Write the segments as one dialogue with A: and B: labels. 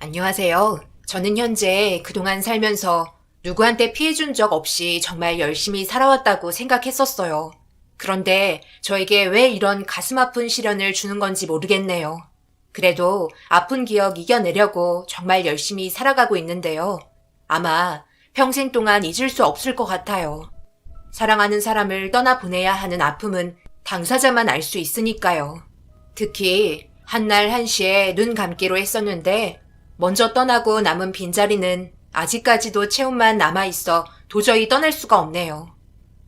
A: 안녕하세요. 저는 현재 그동안 살면서 누구한테 피해준 적 없이 정말 열심히 살아왔다고 생각했었어요. 그런데 저에게 왜 이런 가슴 아픈 시련을 주는 건지 모르겠네요. 그래도 아픈 기억 이겨내려고 정말 열심히 살아가고 있는데요. 아마 평생 동안 잊을 수 없을 것 같아요. 사랑하는 사람을 떠나보내야 하는 아픔은 당사자만 알 수 있으니까요. 특히 한날 한시에 눈 감기로 했었는데 먼저 떠나고 남은 빈자리는 아직까지도 체온만 남아있어 도저히 떠날 수가 없네요.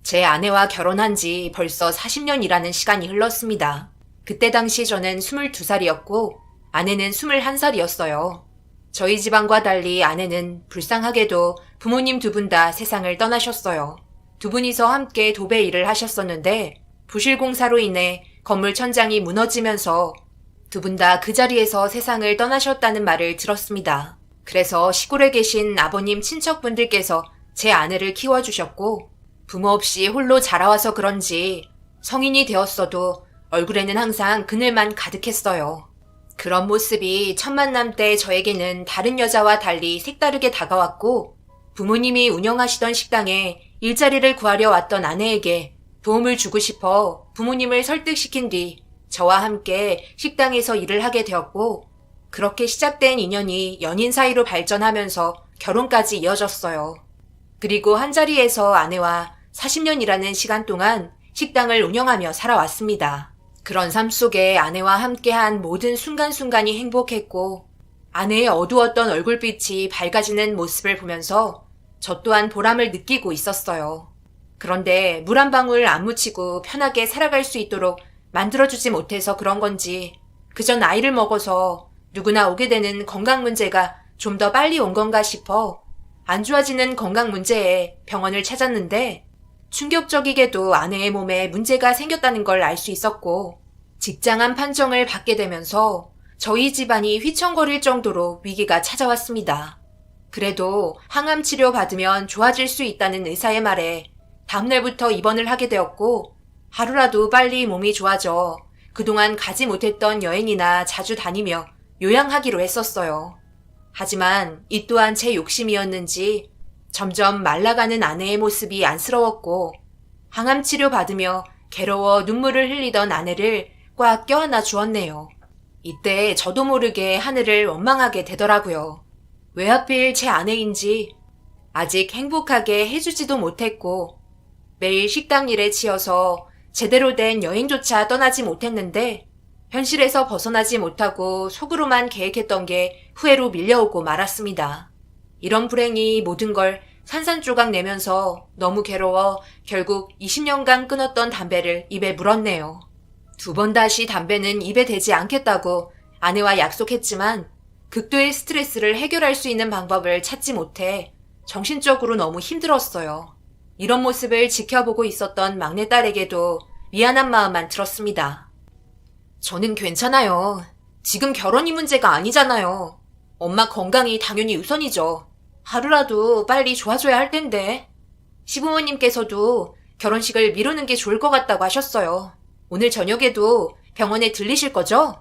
A: 제 아내와 결혼한 지 벌써 40년이라는 시간이 흘렀습니다. 그때 당시 저는 22살이었고 아내는 21살이었어요. 저희 집안과 달리 아내는 불쌍하게도 부모님 두 분 다 세상을 떠나셨어요. 두 분이서 함께 도배 일을 하셨었는데 부실공사로 인해 건물 천장이 무너지면서 두 분 다 그 자리에서 세상을 떠나셨다는 말을 들었습니다. 그래서 시골에 계신 아버님 친척분들께서 제 아내를 키워주셨고 부모 없이 홀로 자라와서 그런지 성인이 되었어도 얼굴에는 항상 그늘만 가득했어요. 그런 모습이 첫 만남 때 저에게는 다른 여자와 달리 색다르게 다가왔고 부모님이 운영하시던 식당에 일자리를 구하려 왔던 아내에게 도움을 주고 싶어 부모님을 설득시킨 뒤 저와 함께 식당에서 일을 하게 되었고 그렇게 시작된 인연이 연인 사이로 발전하면서 결혼까지 이어졌어요. 그리고 한자리에서 아내와 40년이라는 시간 동안 식당을 운영하며 살아왔습니다. 그런 삶 속에 아내와 함께한 모든 순간순간이 행복했고 아내의 어두웠던 얼굴빛이 밝아지는 모습을 보면서 저 또한 보람을 느끼고 있었어요. 그런데 물 한 방울 안 묻히고 편하게 살아갈 수 있도록 만들어주지 못해서 그런 건지 그저 나이를 먹어서 누구나 오게 되는 건강 문제가 좀 더 빨리 온 건가 싶어 안 좋아지는 건강 문제에 병원을 찾았는데 충격적이게도 아내의 몸에 문제가 생겼다는 걸 알 수 있었고 직장암 판정을 받게 되면서 저희 집안이 휘청거릴 정도로 위기가 찾아왔습니다. 그래도 항암 치료 받으면 좋아질 수 있다는 의사의 말에 다음날부터 입원을 하게 되었고 하루라도 빨리 몸이 좋아져 그동안 가지 못했던 여행이나 자주 다니며 요양하기로 했었어요. 하지만 이 또한 제 욕심이었는지 점점 말라가는 아내의 모습이 안쓰러웠고 항암 치료 받으며 괴로워 눈물을 흘리던 아내를 꽉 껴안아 주었네요. 이때 저도 모르게 하늘을 원망하게 되더라고요. 왜 하필 제 아내인지 아직 행복하게 해주지도 못했고 매일 식당 일에 치여서 제대로 된 여행조차 떠나지 못했는데 현실에서 벗어나지 못하고 속으로만 계획했던 게 후회로 밀려오고 말았습니다. 이런 불행이 모든 걸 산산조각 내면서 너무 괴로워 결국 20년간 끊었던 담배를 입에 물었네요. 두 번 다시 담배는 입에 대지 않겠다고 아내와 약속했지만 극도의 스트레스를 해결할 수 있는 방법을 찾지 못해 정신적으로 너무 힘들었어요. 이런 모습을 지켜보고 있었던 막내딸에게도 미안한 마음만 들었습니다. 저는 괜찮아요. 지금 결혼이 문제가 아니잖아요. 엄마 건강이 당연히 우선이죠. 하루라도 빨리 좋아져야 할 텐데. 시부모님께서도 결혼식을 미루는 게 좋을 것 같다고 하셨어요. 오늘 저녁에도 병원에 들리실 거죠?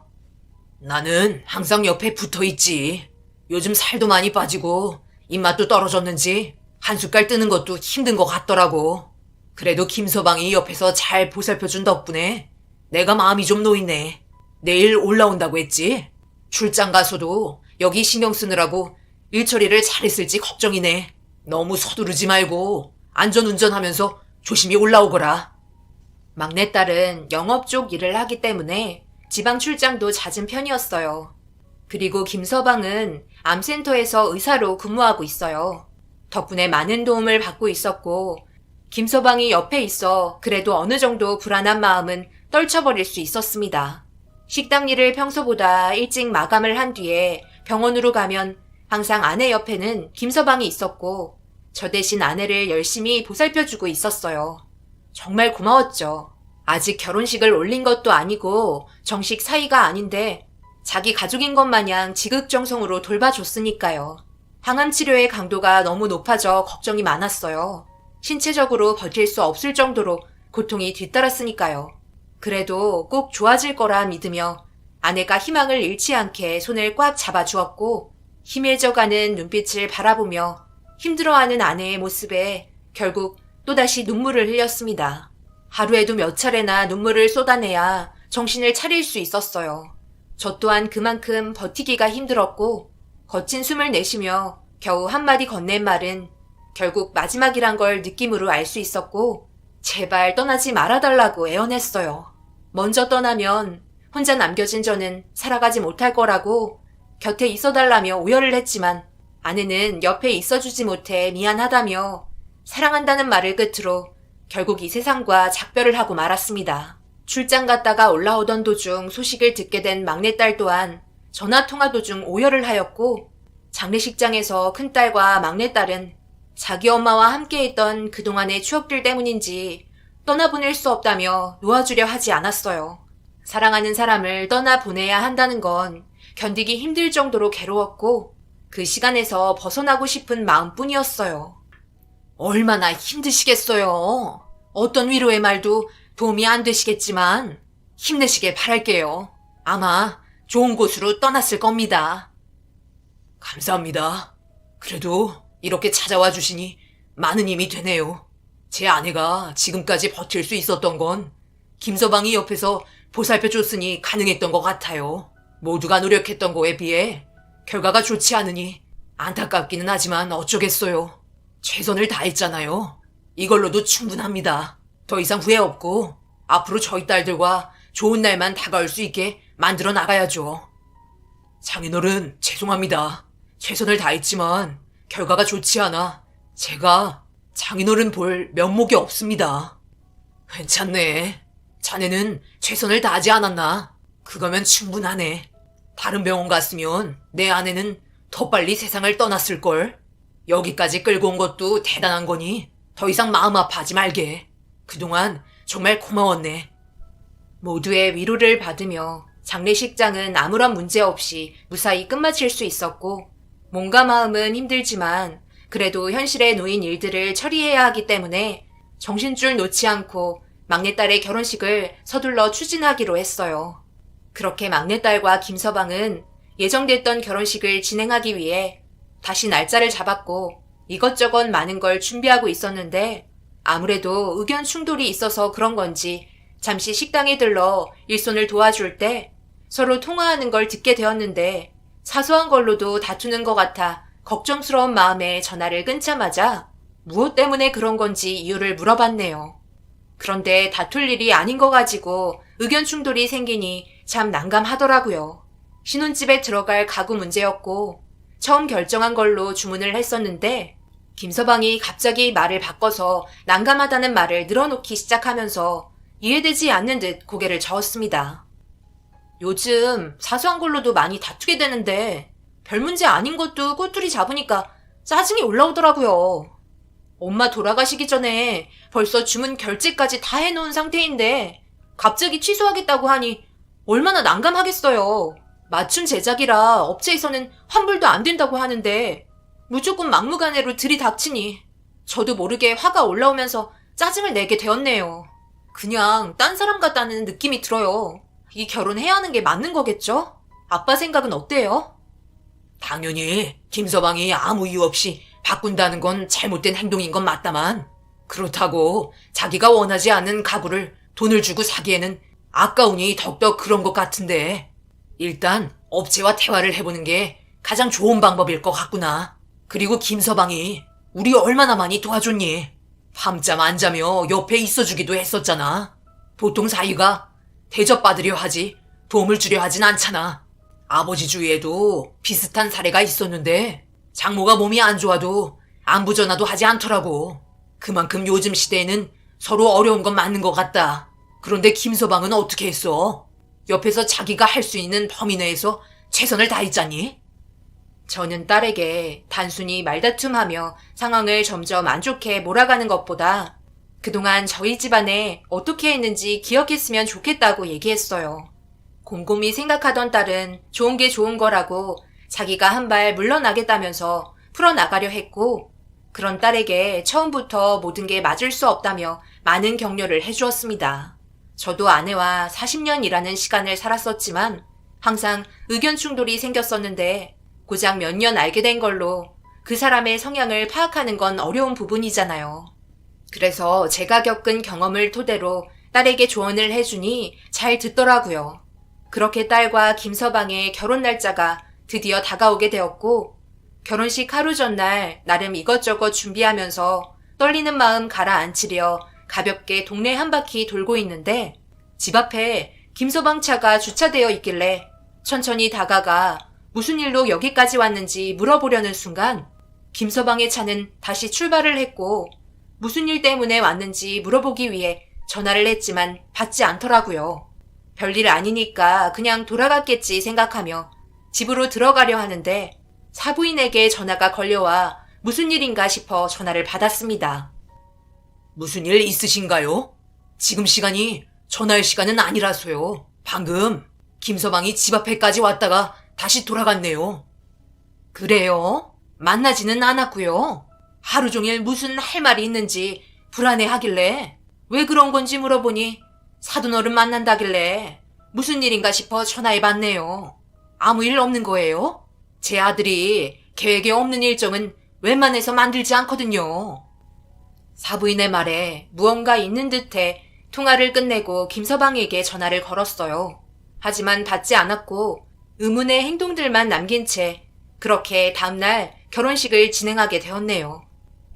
B: 나는 항상 옆에 붙어 있지. 요즘 살도 많이 빠지고 입맛도 떨어졌는지 한 숟갈 뜨는 것도 힘든 것 같더라고. 그래도 김서방이 옆에서 잘 보살펴준 덕분에 내가 마음이 좀 놓이네. 내일 올라온다고 했지? 출장 가서도 여기 신경 쓰느라고 일 처리를 잘했을지 걱정이네. 너무 서두르지 말고 안전운전하면서 조심히 올라오거라.
A: 막내딸은 영업 쪽 일을 하기 때문에 지방 출장도 잦은 편이었어요. 그리고 김서방은 암센터에서 의사로 근무하고 있어요. 덕분에 많은 도움을 받고 있었고 김서방이 옆에 있어 그래도 어느 정도 불안한 마음은 떨쳐버릴 수 있었습니다. 식당 일을 평소보다 일찍 마감을 한 뒤에 병원으로 가면 항상 아내 옆에는 김서방이 있었고 저 대신 아내를 열심히 보살펴주고 있었어요. 정말 고마웠죠. 아직 결혼식을 올린 것도 아니고 정식 사이가 아닌데 자기 가족인 것 마냥 지극정성으로 돌봐줬으니까요. 항암 치료의 강도가 너무 높아져 걱정이 많았어요. 신체적으로 버틸 수 없을 정도로 고통이 뒤따랐으니까요. 그래도 꼭 좋아질 거라 믿으며 아내가 희망을 잃지 않게 손을 꽉 잡아주었고 희미해져가는 눈빛을 바라보며 힘들어하는 아내의 모습에 결국 또다시 눈물을 흘렸습니다. 하루에도 몇 차례나 눈물을 쏟아내야 정신을 차릴 수 있었어요. 저 또한 그만큼 버티기가 힘들었고 거친 숨을 내쉬며 겨우 한마디 건넨 말은 결국 마지막이란 걸 느낌으로 알 수 있었고 제발 떠나지 말아달라고 애원했어요. 먼저 떠나면 혼자 남겨진 저는 살아가지 못할 거라고 곁에 있어달라며 오열을 했지만 아내는 옆에 있어주지 못해 미안하다며 사랑한다는 말을 끝으로 결국 이 세상과 작별을 하고 말았습니다. 출장 갔다가 올라오던 도중 소식을 듣게 된 막내딸 또한 전화통화 도중 오열을 하였고 장례식장에서 큰딸과 막내딸은 자기 엄마와 함께 있던 그동안의 추억들 때문인지 떠나보낼 수 없다며 놓아주려 하지 않았어요. 사랑하는 사람을 떠나보내야 한다는 건 견디기 힘들 정도로 괴로웠고 그 시간에서 벗어나고 싶은 마음뿐이었어요.
B: 얼마나 힘드시겠어요. 어떤 위로의 말도 도움이 안 되시겠지만 힘내시길 바랄게요. 아마 좋은 곳으로 떠났을 겁니다. 감사합니다. 그래도 이렇게 찾아와 주시니 많은 힘이 되네요. 제 아내가 지금까지 버틸 수 있었던 건 김서방이 옆에서 보살펴 줬으니 가능했던 것 같아요. 모두가 노력했던 거에 비해 결과가 좋지 않으니 안타깝기는 하지만 어쩌겠어요. 최선을 다했잖아요. 이걸로도 충분합니다. 더 이상 후회 없고 앞으로 저희 딸들과 좋은 날만 다가올 수 있게 만들어 나가야죠. 장인어른 죄송합니다. 최선을 다했지만 결과가 좋지 않아 제가 장인어른 볼 면목이 없습니다. 괜찮네. 자네는 최선을 다하지 않았나? 그거면 충분하네. 다른 병원 갔으면 내 아내는 더 빨리 세상을 떠났을걸. 여기까지 끌고 온 것도 대단한 거니 더 이상 마음 아파하지 말게. 그동안 정말 고마웠네.
A: 모두의 위로를 받으며 장례식장은 아무런 문제 없이 무사히 끝마칠 수 있었고 몸과 마음은 힘들지만 그래도 현실에 놓인 일들을 처리해야 하기 때문에 정신줄 놓지 않고 막내딸의 결혼식을 서둘러 추진하기로 했어요. 그렇게 막내딸과 김서방은 예정됐던 결혼식을 진행하기 위해 다시 날짜를 잡았고 이것저것 많은 걸 준비하고 있었는데 아무래도 의견 충돌이 있어서 그런 건지 잠시 식당에 들러 일손을 도와줄 때 서로 통화하는 걸 듣게 되었는데 사소한 걸로도 다투는 것 같아 걱정스러운 마음에 전화를 끊자마자 무엇 때문에 그런 건지 이유를 물어봤네요. 그런데 다툴 일이 아닌 거 가지고 의견 충돌이 생기니 참 난감하더라고요. 신혼집에 들어갈 가구 문제였고 처음 결정한 걸로 주문을 했었는데 김서방이 갑자기 말을 바꿔서 난감하다는 말을 늘어놓기 시작하면서 이해되지 않는 듯 고개를 저었습니다. 요즘 사소한 걸로도 많이 다투게 되는데 별 문제 아닌 것도 꼬투리 잡으니까 짜증이 올라오더라고요. 엄마 돌아가시기 전에 벌써 주문 결제까지 다 해놓은 상태인데 갑자기 취소하겠다고 하니 얼마나 난감하겠어요. 맞춤 제작이라 업체에서는 환불도 안 된다고 하는데 무조건 막무가내로 들이닥치니 저도 모르게 화가 올라오면서 짜증을 내게 되었네요. 그냥 딴 사람 같다는 느낌이 들어요. 이 결혼해야 하는 게 맞는 거겠죠? 아빠 생각은 어때요?
B: 당연히 김서방이 아무 이유 없이 바꾼다는 건 잘못된 행동인 건 맞다만 그렇다고 자기가 원하지 않는 가구를 돈을 주고 사기에는 아까우니 더욱더 그런 것 같은데 일단 업체와 대화를 해보는 게 가장 좋은 방법일 것 같구나. 그리고 김서방이 우리 얼마나 많이 도와줬니? 밤잠 안 자며 옆에 있어주기도 했었잖아. 보통 사위가 대접받으려 하지 도움을 주려 하진 않잖아. 아버지 주위에도 비슷한 사례가 있었는데 장모가 몸이 안 좋아도 안부 전화도 하지 않더라고. 그만큼 요즘 시대에는 서로 어려운 건 맞는 것 같다. 그런데 김서방은 어떻게 했어? 옆에서 자기가 할 수 있는 범위 내에서 최선을 다했잖니?
A: 저는 딸에게 단순히 말다툼하며 상황을 점점 안 좋게 몰아가는 것보다 그동안 저희 집안에 어떻게 했는지 기억했으면 좋겠다고 얘기했어요. 곰곰이 생각하던 딸은 좋은 게 좋은 거라고 자기가 한 발 물러나겠다면서 풀어나가려 했고 그런 딸에게 처음부터 모든 게 맞을 수 없다며 많은 격려를 해주었습니다. 저도 아내와 40년이라는 시간을 살았었지만 항상 의견 충돌이 생겼었는데 고작 몇 년 알게 된 걸로 그 사람의 성향을 파악하는 건 어려운 부분이잖아요. 그래서 제가 겪은 경험을 토대로 딸에게 조언을 해주니 잘 듣더라고요. 그렇게 딸과 김서방의 결혼 날짜가 드디어 다가오게 되었고, 결혼식 하루 전날 나름 이것저것 준비하면서 떨리는 마음 가라앉히려 가볍게 동네 한 바퀴 돌고 있는데, 집 앞에 김서방 차가 주차되어 있길래 천천히 다가가 무슨 일로 여기까지 왔는지 물어보려는 순간 김서방의 차는 다시 출발을 했고, 무슨 일 때문에 왔는지 물어보기 위해 전화를 했지만 받지 않더라고요. 별일 아니니까 그냥 돌아갔겠지 생각하며 집으로 들어가려 하는데 사부인에게 전화가 걸려와 무슨 일인가 싶어 전화를 받았습니다.
B: 무슨 일 있으신가요? 지금 시간이 전화할 시간은 아니라서요. 방금 김서방이 집 앞에까지 왔다가 다시 돌아갔네요.
A: 그래요? 만나지는 않았고요. 하루 종일 무슨 할 말이 있는지 불안해하길래 왜 그런 건지 물어보니 사돈어른 만난다길래 무슨 일인가 싶어 전화해봤네요. 아무 일 없는 거예요? 제 아들이 계획에 없는 일정은 웬만해서 만들지 않거든요. 사부인의 말에 무언가 있는 듯해 통화를 끝내고 김서방에게 전화를 걸었어요. 하지만 받지 않았고 의문의 행동들만 남긴 채 그렇게 다음날 결혼식을 진행하게 되었네요.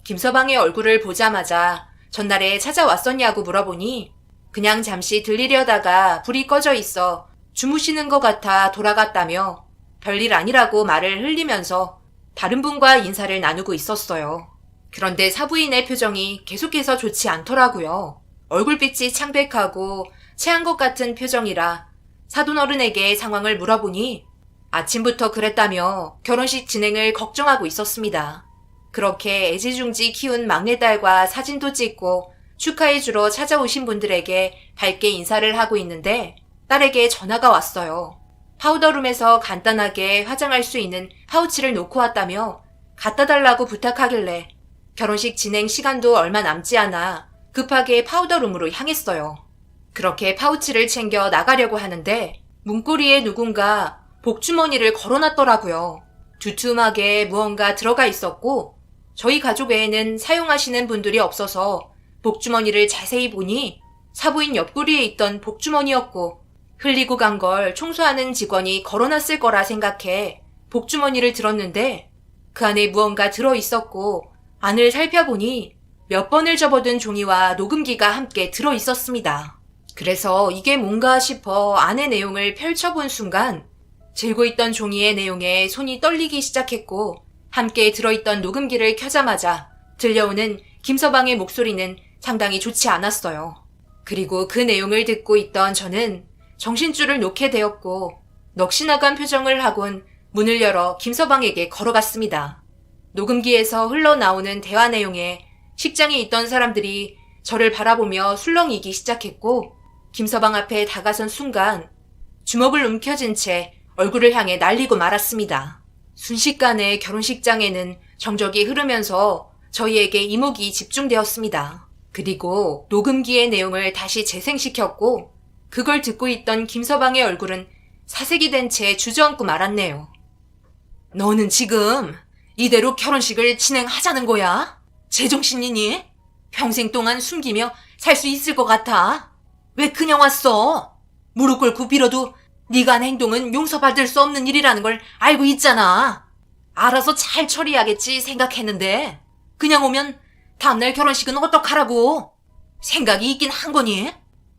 A: 김서방의 얼굴을 보자마자 전날에 찾아왔었냐고 물어보니 그냥 잠시 들리려다가 불이 꺼져 있어 주무시는 것 같아 돌아갔다며 별일 아니라고 말을 흘리면서 다른 분과 인사를 나누고 있었어요. 그런데 사부인의 표정이 계속해서 좋지 않더라고요. 얼굴빛이 창백하고 체한 것 같은 표정이라 사돈어른에게 상황을 물어보니 아침부터 그랬다며 결혼식 진행을 걱정하고 있었습니다. 그렇게 애지중지 키운 막내딸과 사진도 찍고 축하해주러 찾아오신 분들에게 밝게 인사를 하고 있는데 딸에게 전화가 왔어요. 파우더룸에서 간단하게 화장할 수 있는 파우치를 놓고 왔다며 갖다 달라고 부탁하길래 결혼식 진행 시간도 얼마 남지 않아 급하게 파우더룸으로 향했어요. 그렇게 파우치를 챙겨 나가려고 하는데 문고리에 누군가 복주머니를 걸어놨더라고요. 두툼하게 무언가 들어가 있었고 저희 가족 외에는 사용하시는 분들이 없어서 복주머니를 자세히 보니 사부인 옆구리에 있던 복주머니였고 흘리고 간 걸 청소하는 직원이 걸어놨을 거라 생각해 복주머니를 들었는데 그 안에 무언가 들어있었고 안을 살펴보니 몇 번을 접어둔 종이와 녹음기가 함께 들어있었습니다. 그래서 이게 뭔가 싶어 안의 내용을 펼쳐본 순간 들고 있던 종이의 내용에 손이 떨리기 시작했고 함께 들어있던 녹음기를 켜자마자 들려오는 김서방의 목소리는 상당히 좋지 않았어요. 그리고 그 내용을 듣고 있던 저는 정신줄을 놓게 되었고 넋이 나간 표정을 하곤 문을 열어 김서방에게 걸어갔습니다. 녹음기에서 흘러나오는 대화 내용에 식장에 있던 사람들이 저를 바라보며 술렁이기 시작했고 김서방 앞에 다가선 순간 주먹을 움켜쥔 채 얼굴을 향해 날리고 말았습니다. 순식간에 결혼식장에는 정적이 흐르면서 저희에게 이목이 집중되었습니다. 그리고 녹음기의 내용을 다시 재생시켰고 그걸 듣고 있던 김서방의 얼굴은 사색이 된 채 주저앉고 말았네요. 너는 지금 이대로 결혼식을 진행하자는 거야? 제정신이니? 평생 동안 숨기며 살 수 있을 것 같아. 왜 그냥 왔어? 무릎 꿇고 빌어도 네가 한 행동은 용서받을 수 없는 일이라는 걸 알고 있잖아. 알아서 잘 처리하겠지 생각했는데 그냥 오면 다음날 결혼식은 어떡하라고? 생각이 있긴 한 거니?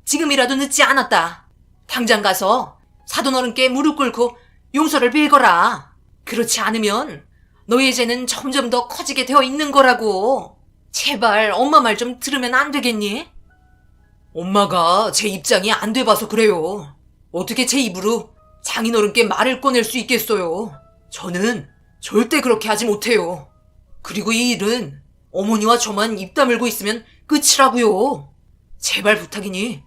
A: 지금이라도 늦지 않았다. 당장 가서 사돈어른께 무릎 꿇고 용서를 빌거라. 그렇지 않으면 너의 죄는 점점 더 커지게 되어 있는 거라고. 제발 엄마 말 좀 들으면 안 되겠니?
B: 엄마가 제 입장이 안 돼봐서 그래요. 어떻게 제 입으로 장인어른께 말을 꺼낼 수 있겠어요. 저는 절대 그렇게 하지 못해요. 그리고 이 일은 어머니와 저만 입 다물고 있으면 끝이라고요. 제발 부탁이니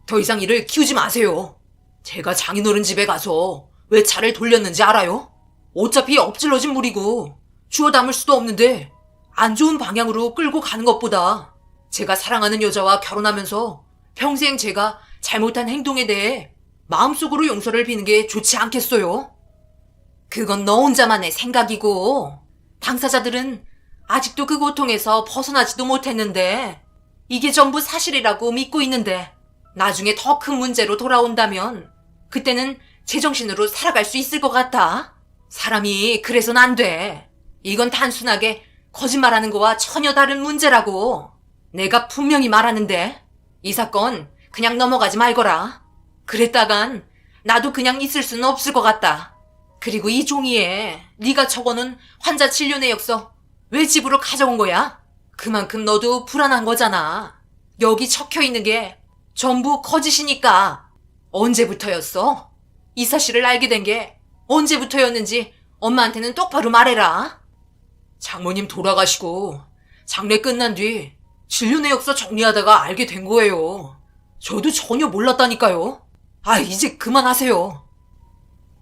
B: 더 이상 일을 키우지 마세요. 제가 장인어른 집에 가서 왜 차를 돌렸는지 알아요? 어차피 엎질러진 물이고 주워 담을 수도 없는데 안 좋은 방향으로 끌고 가는 것보다 제가 사랑하는 여자와 결혼하면서 평생 제가 잘못한 행동에 대해 마음속으로 용서를 비는 게 좋지 않겠어요?
A: 그건 너 혼자만의 생각이고, 당사자들은 아직도 그 고통에서 벗어나지도 못했는데, 이게 전부 사실이라고 믿고 있는데, 나중에 더 큰 문제로 돌아온다면, 그때는 제정신으로 살아갈 수 있을 것 같아? 사람이 그래서는 안 돼. 이건 단순하게 거짓말하는 거와 전혀 다른 문제라고. 내가 분명히 말하는데, 이 사건 그냥 넘어가지 말거라. 그랬다간 나도 그냥 있을 수는 없을 것 같다. 그리고 이 종이에 네가 적어놓은 환자 진료 내역서 왜 집으로 가져온 거야? 그만큼 너도 불안한 거잖아. 여기 적혀있는 게 전부 거짓이니까. 언제부터였어? 이 사실을 알게 된 게 언제부터였는지 엄마한테는 똑바로 말해라.
B: 장모님 돌아가시고 장례 끝난 뒤 진료 내역서 정리하다가 알게 된 거예요. 저도 전혀 몰랐다니까요. 이제 그만하세요.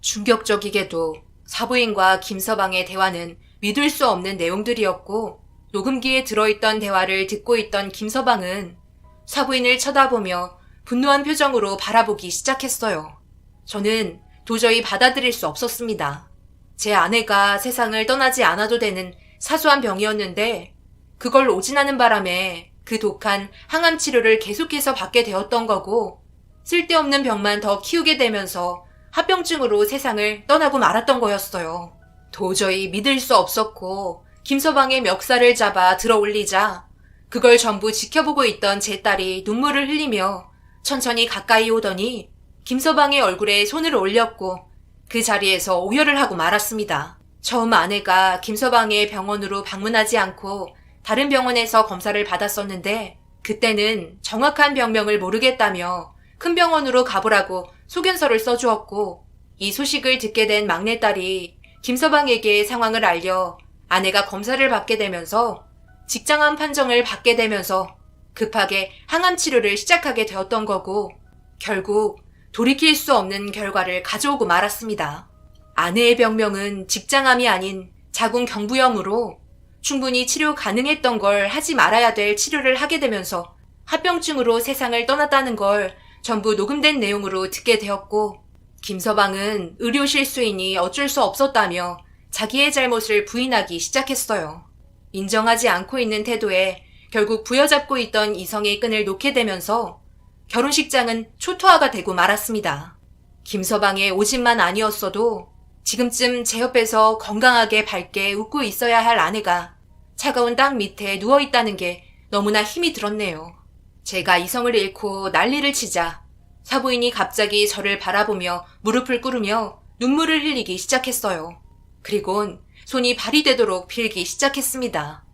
A: 충격적이게도 사부인과 김서방의 대화는 믿을 수 없는 내용들이었고, 녹음기에 들어있던 대화를 듣고 있던 김서방은 사부인을 쳐다보며 분노한 표정으로 바라보기 시작했어요. 저는 도저히 받아들일 수 없었습니다. 제 아내가 세상을 떠나지 않아도 되는 사소한 병이었는데, 그걸 오진하는 바람에 그 독한 항암 치료를 계속해서 받게 되었던 거고, 쓸데없는 병만 더 키우게 되면서 합병증으로 세상을 떠나고 말았던 거였어요. 도저히 믿을 수 없었고, 김서방의 멱살을 잡아 들어올리자 그걸 전부 지켜보고 있던 제 딸이 눈물을 흘리며 천천히 가까이 오더니 김서방의 얼굴에 손을 올렸고 그 자리에서 오열을 하고 말았습니다. 처음 아내가 김서방의 병원으로 방문하지 않고 다른 병원에서 검사를 받았었는데, 그때는 정확한 병명을 모르겠다며 큰 병원으로 가보라고 소견서를 써주었고, 이 소식을 듣게 된 막내딸이 김서방에게 상황을 알려 아내가 검사를 받게 되면서 직장암 판정을 받게 되면서 급하게 항암 치료를 시작하게 되었던 거고, 결국 돌이킬 수 없는 결과를 가져오고 말았습니다. 아내의 병명은 직장암이 아닌 자궁 경부염으로 충분히 치료 가능했던 걸 하지 말아야 될 치료를 하게 되면서 합병증으로 세상을 떠났다는 걸 전부 녹음된 내용으로 듣게 되었고, 김서방은 의료 실수이니 어쩔 수 없었다며 자기의 잘못을 부인하기 시작했어요. 인정하지 않고 있는 태도에 결국 부여잡고 있던 이성의 끈을 놓게 되면서 결혼식장은 초토화가 되고 말았습니다. 김서방의 오진만 아니었어도 지금쯤 제 옆에서 건강하게 밝게 웃고 있어야 할 아내가 차가운 땅 밑에 누워있다는 게 너무나 힘이 들었네요. 제가 이성을 잃고 난리를 치자 사부인이 갑자기 저를 바라보며 무릎을 꿇으며 눈물을 흘리기 시작했어요. 그리곤 손이 발이 되도록 빌기 시작했습니다.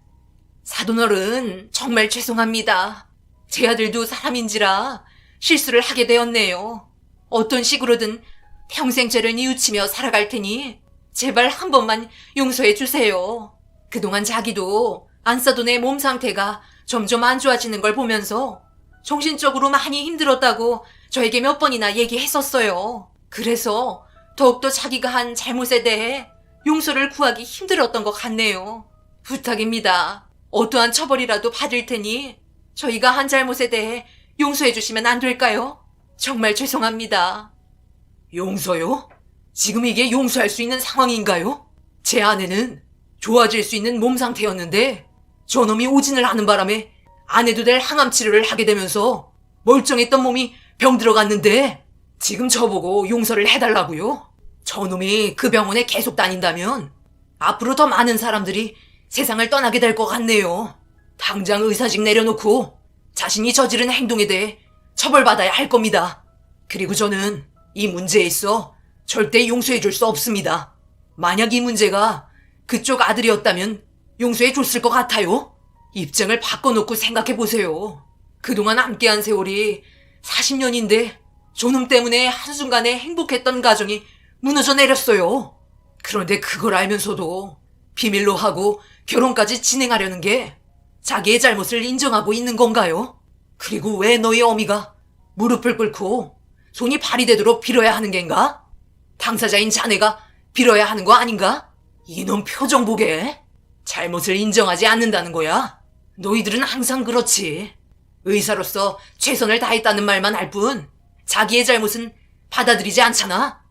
B: 사돈어른, 정말 죄송합니다. 제 아들도 사람인지라 실수를 하게 되었네요. 어떤 식으로든 평생 죄를 뉘우치며 살아갈 테니 제발 한 번만 용서해 주세요. 그동안 자기도 안사돈의 몸 상태가 점점 안 좋아지는 걸 보면서 정신적으로 많이 힘들었다고 저에게 몇 번이나 얘기했었어요. 그래서 더욱더 자기가 한 잘못에 대해 용서를 구하기 힘들었던 것 같네요. 부탁입니다. 어떠한 처벌이라도 받을 테니 저희가 한 잘못에 대해 용서해 주시면 안 될까요? 정말 죄송합니다. 용서요? 지금 이게 용서할 수 있는 상황인가요? 제 아내는 좋아질 수 있는 몸 상태였는데 저놈이 오진을 하는 바람에 안 해도 될 항암 치료를 하게 되면서 멀쩡했던 몸이 병들어갔는데 지금 저보고 용서를 해달라고요? 저놈이 그 병원에 계속 다닌다면 앞으로 더 많은 사람들이 세상을 떠나게 될 것 같네요. 당장 의사직 내려놓고 자신이 저지른 행동에 대해 처벌받아야 할 겁니다. 그리고 저는 이 문제에 있어 절대 용서해 줄 수 없습니다. 만약 이 문제가 그쪽 아들이었다면 용서해 줬을 것 같아요. 입장을 바꿔놓고 생각해 보세요. 그동안 함께한 세월이 40년인데 저놈 때문에 한순간에 행복했던 가정이 무너져 내렸어요. 그런데 그걸 알면서도 비밀로 하고 결혼까지 진행하려는 게 자기의 잘못을 인정하고 있는 건가요? 그리고 왜 너희 어미가 무릎을 꿇고 손이 발이 되도록 빌어야 하는 겐가? 당사자인 자네가 빌어야 하는 거 아닌가? 이놈 표정 보게. 잘못을 인정하지 않는다는 거야. 너희들은 항상 그렇지. 의사로서 최선을 다했다는 말만 할 뿐 자기의 잘못은 받아들이지 않잖아.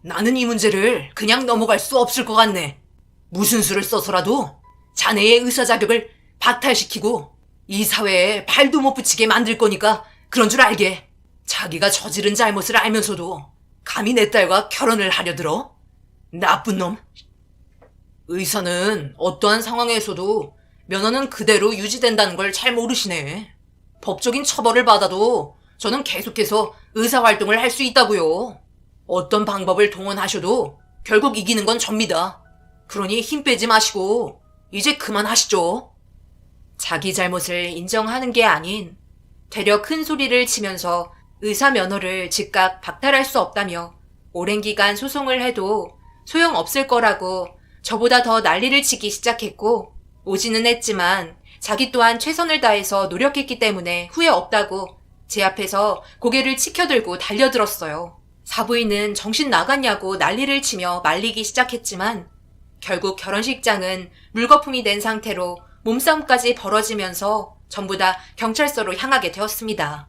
B: 나는 이 문제를 그냥 넘어갈 수 없을 것 같네. 무슨 수를 써서라도 자네의 의사 자격을 박탈시키고 이 사회에 발도 못 붙이게 만들 거니까 그런 줄 알게. 자기가 저지른 잘못을 알면서도 감히 내 딸과 결혼을 하려 들어? 나쁜 놈. 의사는 어떠한 상황에서도 면허는 그대로 유지된다는 걸 잘 모르시네. 법적인 처벌을 받아도 저는 계속해서 의사활동을 할 수 있다고요. 어떤 방법을 동원하셔도 결국 이기는 건 접니다. 그러니 힘 빼지 마시고 이제 그만하시죠.
A: 자기 잘못을 인정하는 게 아닌 되려 큰 소리를 치면서 의사 면허를 즉각 박탈할 수 없다며 오랜 기간 소송을 해도 소용없을 거라고 저보다 더 난리를 치기 시작했고, 오지는 했지만 자기 또한 최선을 다해서 노력했기 때문에 후회 없다고 제 앞에서 고개를 치켜들고 달려들었어요. 사부인은 정신 나갔냐고 난리를 치며 말리기 시작했지만 결국 결혼식장은 물거품이 된 상태로 몸싸움까지 벌어지면서 전부 다 경찰서로 향하게 되었습니다.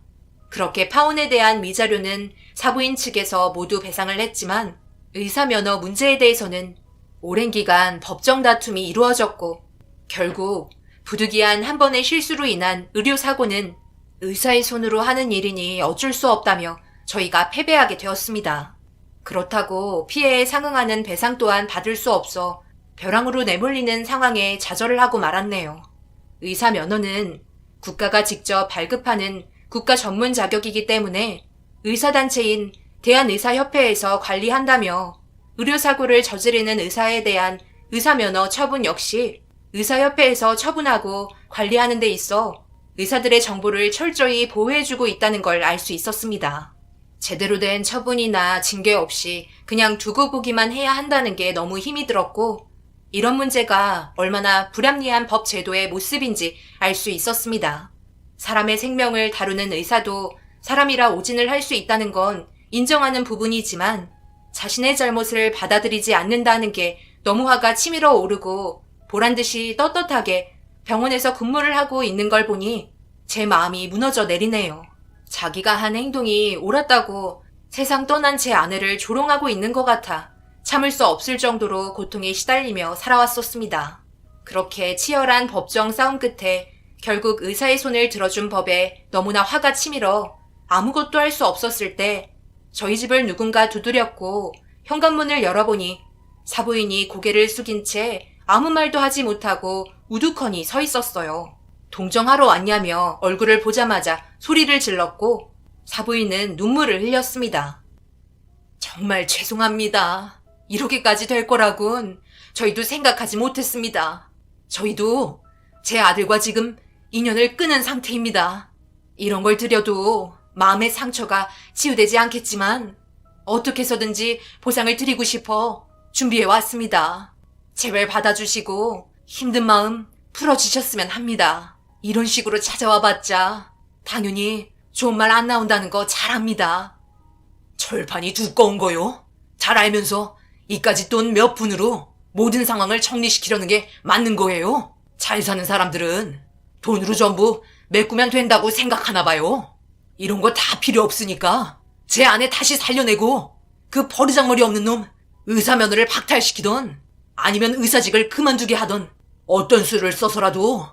A: 그렇게 파혼에 대한 미자료는 사부인 측에서 모두 배상을 했지만 의사 면허 문제에 대해서는 오랜 기간 법정 다툼이 이루어졌고 결국 부득이한 한 번의 실수로 인한 의료사고는 의사의 손으로 하는 일이니 어쩔 수 없다며 저희가 패배하게 되었습니다. 그렇다고 피해에 상응하는 배상 또한 받을 수 없어 벼랑으로 내몰리는 상황에 좌절을 하고 말았네요. 의사 면허는 국가가 직접 발급하는 국가 전문 자격이기 때문에 의사단체인 대한의사협회에서 관리한다며 의료사고를 저지르는 의사에 대한 의사면허 처분 역시 의사협회에서 처분하고 관리하는 데 있어 의사들의 정보를 철저히 보호해주고 있다는 걸 알 수 있었습니다. 제대로 된 처분이나 징계 없이 그냥 두고 보기만 해야 한다는 게 너무 힘이 들었고 이런 문제가 얼마나 불합리한 법 제도의 모습인지 알 수 있었습니다. 사람의 생명을 다루는 의사도 사람이라 오진을 할 수 있다는 건 인정하는 부분이지만 자신의 잘못을 받아들이지 않는다는 게 너무 화가 치밀어 오르고 보란듯이 떳떳하게 병원에서 근무를 하고 있는 걸 보니 제 마음이 무너져 내리네요. 자기가 한 행동이 옳았다고 세상 떠난 제 아내를 조롱하고 있는 것 같아 참을 수 없을 정도로 고통에 시달리며 살아왔었습니다. 그렇게 치열한 법정 싸움 끝에 결국 의사의 손을 들어준 법에 너무나 화가 치밀어 아무것도 할 수 없었을 때 저희 집을 누군가 두드렸고 현관문을 열어보니 사부인이 고개를 숙인 채 아무 말도 하지 못하고 우두커니 서 있었어요. 동정하러 왔냐며 얼굴을 보자마자 소리를 질렀고 사부인은 눈물을 흘렸습니다. 정말 죄송합니다. 이렇게까지 될 거라곤 저희도 생각하지 못했습니다. 저희도 제 아들과 지금 인연을 끊은 상태입니다. 이런 걸 드려도 마음의 상처가 치유되지 않겠지만 어떻게 해서든지 보상을 드리고 싶어 준비해 왔습니다. 제발 받아주시고 힘든 마음 풀어주셨으면 합니다. 이런 식으로 찾아와 봤자 당연히 좋은 말 안 나온다는 거 잘 압니다.
B: 철판이 두꺼운 거요? 잘 알면서 이까짓 돈 몇 푼으로 모든 상황을 정리시키려는 게 맞는 거예요? 잘 사는 사람들은 돈으로 전부 메꾸면 된다고 생각하나 봐요. 이런 거 다 필요 없으니까 제 아내 다시 살려내고 그 버르장머리 없는 놈 의사 면허를 박탈시키던 아니면 의사직을 그만두게 하던 어떤 수를 써서라도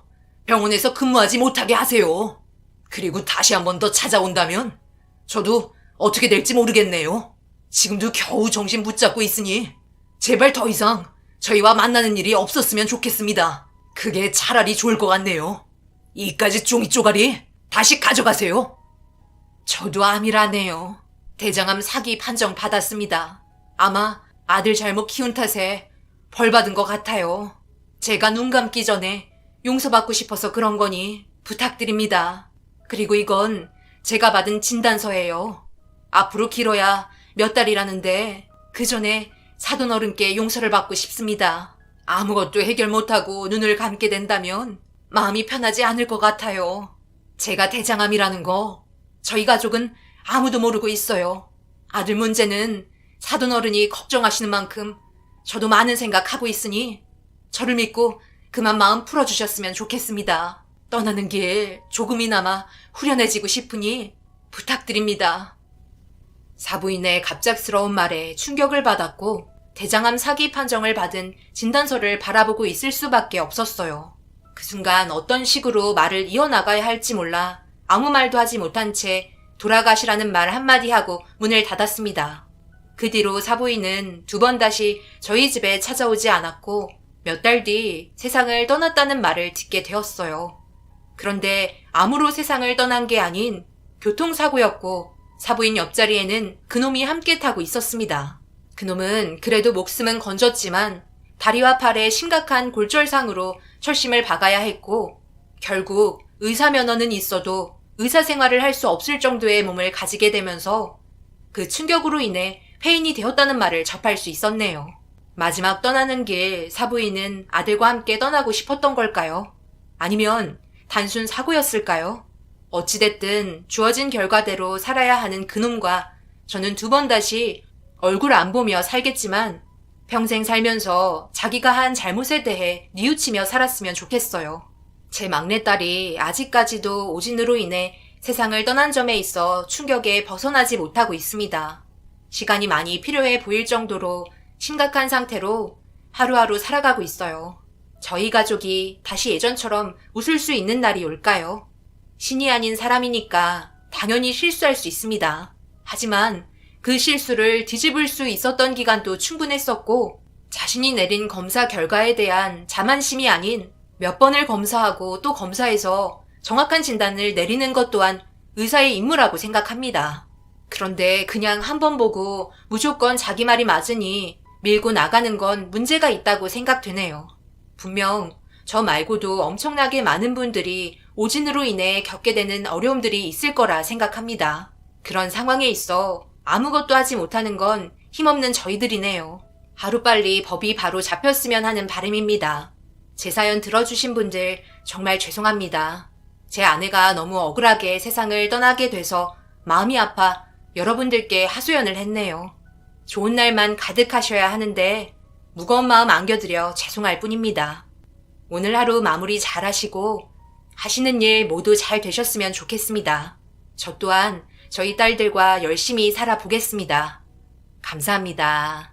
B: 병원에서 근무하지 못하게 하세요. 그리고 다시 한 번 더 찾아온다면 저도 어떻게 될지 모르겠네요. 지금도 겨우 정신 붙잡고 있으니 제발 더 이상 저희와 만나는 일이 없었으면 좋겠습니다. 그게 차라리 좋을 것 같네요. 이까지 종이 쪼가리 다시 가져가세요. 저도 암이라네요. 대장암 사기 판정 받았습니다. 아마 아들 잘못 키운 탓에 벌 받은 것 같아요. 제가 눈 감기 전에 용서받고 싶어서 그런 거니 부탁드립니다. 그리고 이건 제가 받은 진단서예요. 앞으로 길어야 몇 달이라는데 그 전에 사돈 어른께 용서를 받고 싶습니다. 아무것도 해결 못하고 눈을 감게 된다면 마음이 편하지 않을 것 같아요. 제가 대장암이라는 거 저희 가족은 아무도 모르고 있어요. 아들 문제는 사돈 어른이 걱정하시는 만큼 저도 많은 생각하고 있으니 저를 믿고 그만 마음 풀어주셨으면 좋겠습니다. 떠나는 길 조금이나마 후련해지고 싶으니 부탁드립니다.
A: 사부인의 갑작스러운 말에 충격을 받았고 대장암 사기 판정을 받은 진단서를 바라보고 있을 수밖에 없었어요. 그 순간 어떤 식으로 말을 이어나가야 할지 몰라 아무 말도 하지 못한 채 돌아가시라는 말 한마디 하고 문을 닫았습니다. 그 뒤로 사부인은 2번 다시 저희 집에 찾아오지 않았고 몇 달 뒤 세상을 떠났다는 말을 듣게 되었어요. 그런데 암으로 세상을 떠난 게 아닌 교통사고였고 사부인 옆자리에는 그놈이 함께 타고 있었습니다. 그놈은 그래도 목숨은 건졌지만 다리와 팔에 심각한 골절상으로 철심을 박아야 했고 결국 의사 면허는 있어도 의사 생활을 할 수 없을 정도의 몸을 가지게 되면서 그 충격으로 인해 폐인이 되었다는 말을 접할 수 있었네요. 마지막 떠나는 길 사부인은 아들과 함께 떠나고 싶었던 걸까요? 아니면 단순 사고였을까요? 어찌됐든 주어진 결과대로 살아야 하는 그놈과 저는 2번 다시 얼굴 안 보며 살겠지만 평생 살면서 자기가 한 잘못에 대해 뉘우치며 살았으면 좋겠어요. 제 막내딸이 아직까지도 오진으로 인해 세상을 떠난 점에 있어 충격에 벗어나지 못하고 있습니다. 시간이 많이 필요해 보일 정도로 심각한 상태로 하루하루 살아가고 있어요. 저희 가족이 다시 예전처럼 웃을 수 있는 날이 올까요? 신이 아닌 사람이니까 당연히 실수할 수 있습니다. 하지만 그 실수를 뒤집을 수 있었던 기간도 충분했었고 자신이 내린 검사 결과에 대한 자만심이 아닌 몇 번을 검사하고 또 검사해서 정확한 진단을 내리는 것 또한 의사의 임무라고 생각합니다. 그런데 그냥 한 번 보고 무조건 자기 말이 맞으니 밀고 나가는 건 문제가 있다고 생각되네요. 분명 저 말고도 엄청나게 많은 분들이 오진으로 인해 겪게 되는 어려움들이 있을 거라 생각합니다. 그런 상황에 있어 아무것도 하지 못하는 건 힘없는 저희들이네요. 하루빨리 법이 바로 잡혔으면 하는 바람입니다. 제 사연 들어주신 분들 정말 죄송합니다. 제 아내가 너무 억울하게 세상을 떠나게 돼서 마음이 아파 여러분들께 하소연을 했네요. 좋은 날만 가득하셔야 하는데 무거운 마음 안겨드려 죄송할 뿐입니다. 오늘 하루 마무리 잘 하시고 하시는 일 모두 잘 되셨으면 좋겠습니다. 저 또한 저희 딸들과 열심히 살아보겠습니다. 감사합니다.